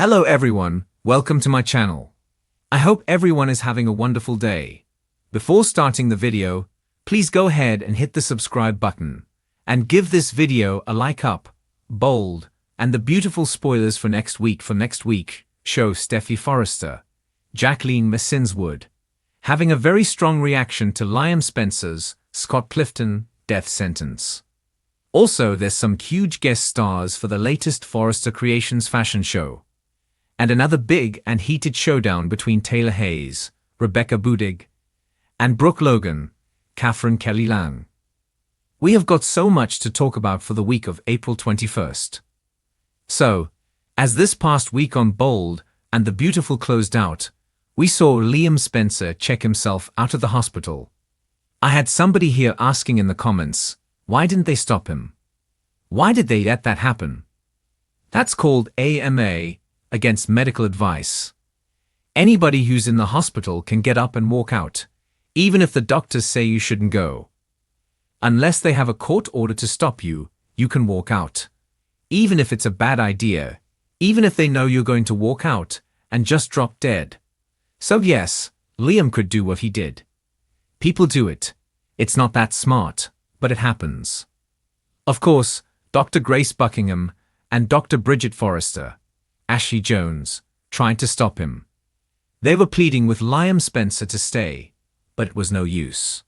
Hello everyone, welcome to my channel. I hope everyone is having a wonderful day. Before starting the video, please go ahead and hit the subscribe button and give this video a like up, bold, and the beautiful spoilers for next week. Show Steffy Forrester, Jacqueline Massinswood, having a very strong reaction to Liam Spencer's Scott Clifton death sentence. Also, there's some huge guest stars for the latest Forrester Creations fashion show. And another big and heated showdown between Taylor Hayes, Rebecca Budig, and Brooke Logan, Catherine Kelly Lang. We have got so much to talk about for the week of April 21st. So, as this past week on Bold and the Beautiful closed out, we saw Liam Spencer check himself out of the hospital. I had somebody here asking in the comments, why didn't they stop him? Why did they let that happen? That's called AMA, against medical advice. Anybody who's in the hospital can get up and walk out, even if the doctors say you shouldn't go. Unless they have a court order to stop you, you can walk out. Even if it's a bad idea, even if they know you're going to walk out and just drop dead. So yes, Liam could do what he did. People do it. It's not that smart, but it happens. Of course, Dr. Grace Buckingham and Dr. Bridget Forrester, Ashley Jones, tried to stop him. They were pleading with Liam Spencer to stay, but it was no use.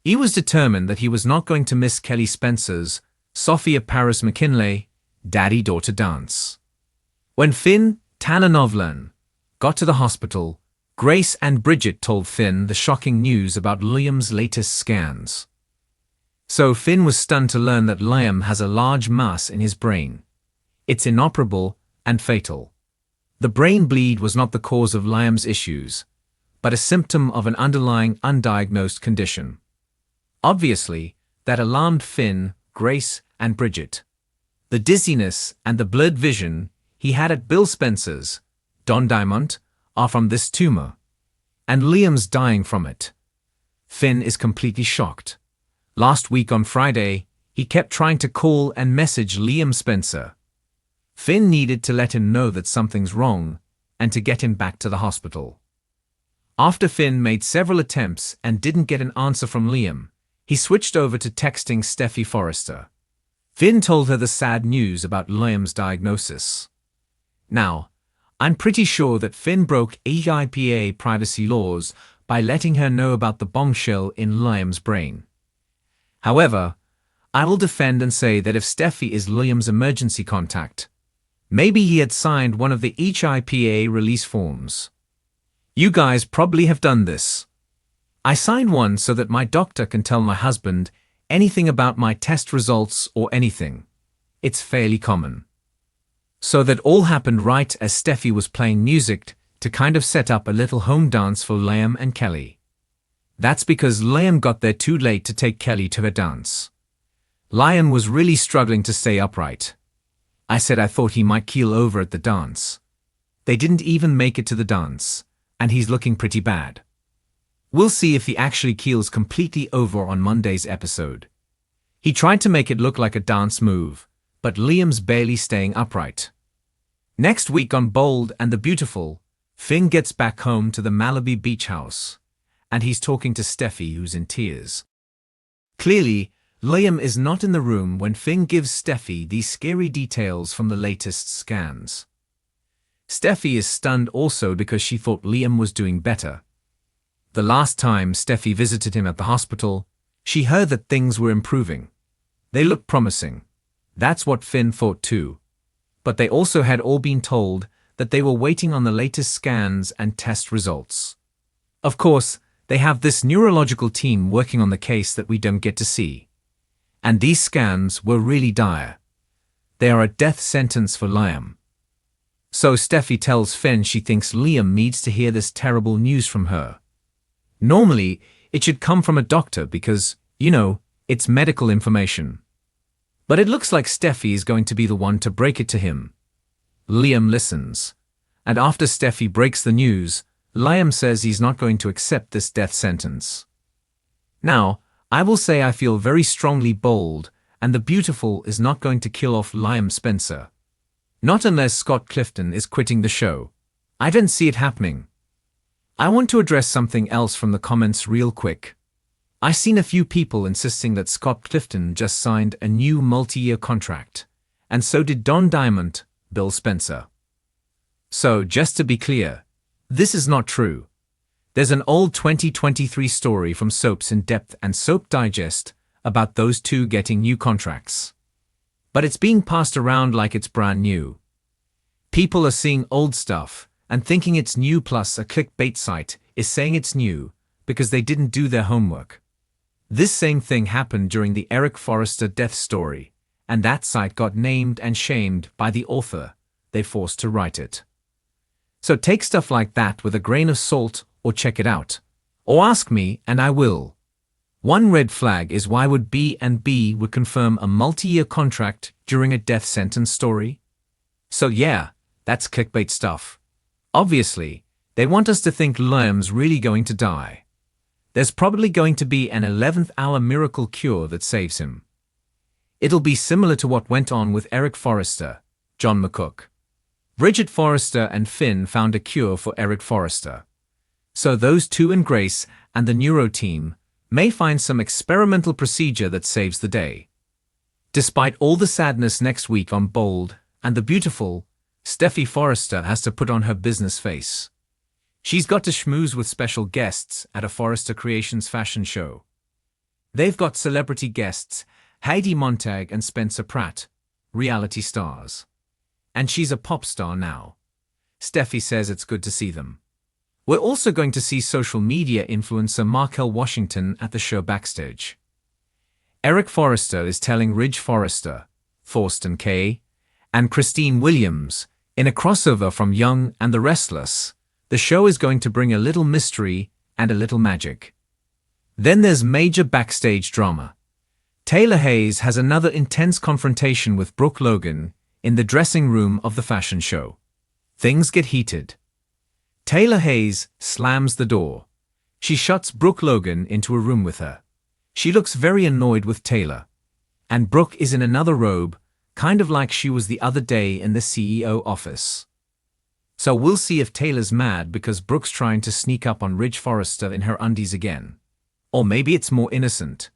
He was determined that he was not going to miss Kelly Spencer's Sophia Paris McKinley daddy-daughter dance. When Finn Novlan got to the hospital, Grace and Bridget told Finn the shocking news about Liam's latest scans. So Finn was stunned to learn that Liam has a large mass in his brain. It's inoperable and fatal. The brain bleed was not the cause of Liam's issues, but a symptom of an underlying undiagnosed condition. Obviously, that alarmed Finn, Grace, and Bridget. The dizziness and the blurred vision he had at Bill Spencer's, Don Diamond, are from this tumor, and Liam's dying from it. Finn is completely shocked. Last week on Friday, he kept trying to call and message Liam Spencer. Finn needed to let him know that something's wrong and to get him back to the hospital. After Finn made several attempts and didn't get an answer from Liam, he switched over to texting Steffy Forrester. Finn told her the sad news about Liam's diagnosis. Now, I'm pretty sure that Finn broke HIPAA privacy laws by letting her know about the bombshell in Liam's brain. However, I will defend and say that if Steffy is Liam's emergency contact, maybe he had signed one of the HIPAA release forms. You guys probably have done this. I signed one so that my doctor can tell my husband anything about my test results or anything. It's fairly common. So that all happened right as Steffy was playing music to kind of set up a little home dance for Liam and Kelly. That's because Liam got there too late to take Kelly to her dance. Liam was really struggling to stay upright. I said I thought he might keel over at the dance. They didn't even make it to the dance, and he's looking pretty bad. We'll see if he actually keels completely over on Monday's episode. He tried to make it look like a dance move, but Liam's barely staying upright. Next week on Bold and the Beautiful, Finn gets back home to the Malibu beach house, and he's talking to Steffy, who's in tears. Clearly, Liam is not in the room when Finn gives Steffy these scary details from the latest scans. Steffy is stunned also because she thought Liam was doing better. The last time Steffy visited him at the hospital, she heard that things were improving. They looked promising. That's what Finn thought too. But they also had all been told that they were waiting on the latest scans and test results. Of course, they have this neurological team working on the case that we don't get to see. And these scans were really dire. They are a death sentence for Liam. So Steffy tells Finn she thinks Liam needs to hear this terrible news from her. Normally, it should come from a doctor because, it's medical information. But it looks like Steffy is going to be the one to break it to him. Liam listens. And after Steffy breaks the news, Liam says he's not going to accept this death sentence. Now, I will say I feel very strongly Bold and the Beautiful is not going to kill off Liam Spencer. Not unless Scott Clifton is quitting the show. I don't see it happening. I want to address something else from the comments real quick. I've seen a few people insisting that Scott Clifton just signed a new multi-year contract, and so did Don Diamond, Bill Spencer. So, just to be clear, this is not true. There's an old 2023 story from Soaps in Depth and Soap Digest about those two getting new contracts. But it's being passed around like it's brand new. People are seeing old stuff and thinking it's new, plus a clickbait site is saying it's new because they didn't do their homework. This same thing happened during the Eric Forrester death story, and that site got named and shamed by the author they forced to write it. So take stuff like that with a grain of salt, or check it out. Or ask me and I will. One red flag is, why would B&B would confirm a multi-year contract during a death sentence story? So yeah, that's clickbait stuff. Obviously, they want us to think Liam's really going to die. There's probably going to be an 11th hour miracle cure that saves him. It'll be similar to what went on with Eric Forrester, John McCook. Bridget Forrester and Finn found a cure for Eric Forrester. So those two and Grace and the neuro team may find some experimental procedure that saves the day. Despite all the sadness next week on Bold and the Beautiful, Steffi Forrester has to put on her business face. She's got to schmooze with special guests at a Forrester Creations fashion show. They've got celebrity guests, Heidi Montag and Spencer Pratt, reality stars. And she's a pop star now. Steffi says it's good to see them. We're also going to see social media influencer Markel Washington at the show Backstage. Eric Forrester is telling Ridge Forrester, Thorsten Kaye, and Christine Williams, in a crossover from Young and the Restless, the show is going to bring a little mystery and a little magic. Then there's major backstage drama. Taylor Hayes has another intense confrontation with Brooke Logan in the dressing room of the fashion show. Things get heated. Taylor Hayes slams the door. She shuts Brooke Logan into a room with her. She looks very annoyed with Taylor. And Brooke is in another robe, kind of like she was the other day in the CEO office. So we'll see if Taylor's mad because Brooke's trying to sneak up on Ridge Forrester in her undies again. Or maybe it's more innocent.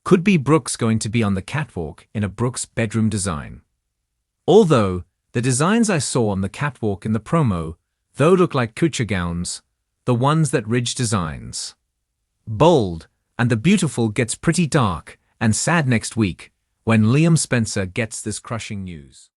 Could be Brooke's going to be on the catwalk in a Brooke's bedroom design. Although, the designs I saw on the catwalk in the promo, though, look like couture gowns, the ones that Ridge designs. Bold and the Beautiful gets pretty dark and sad next week when Liam Spencer gets this crushing news.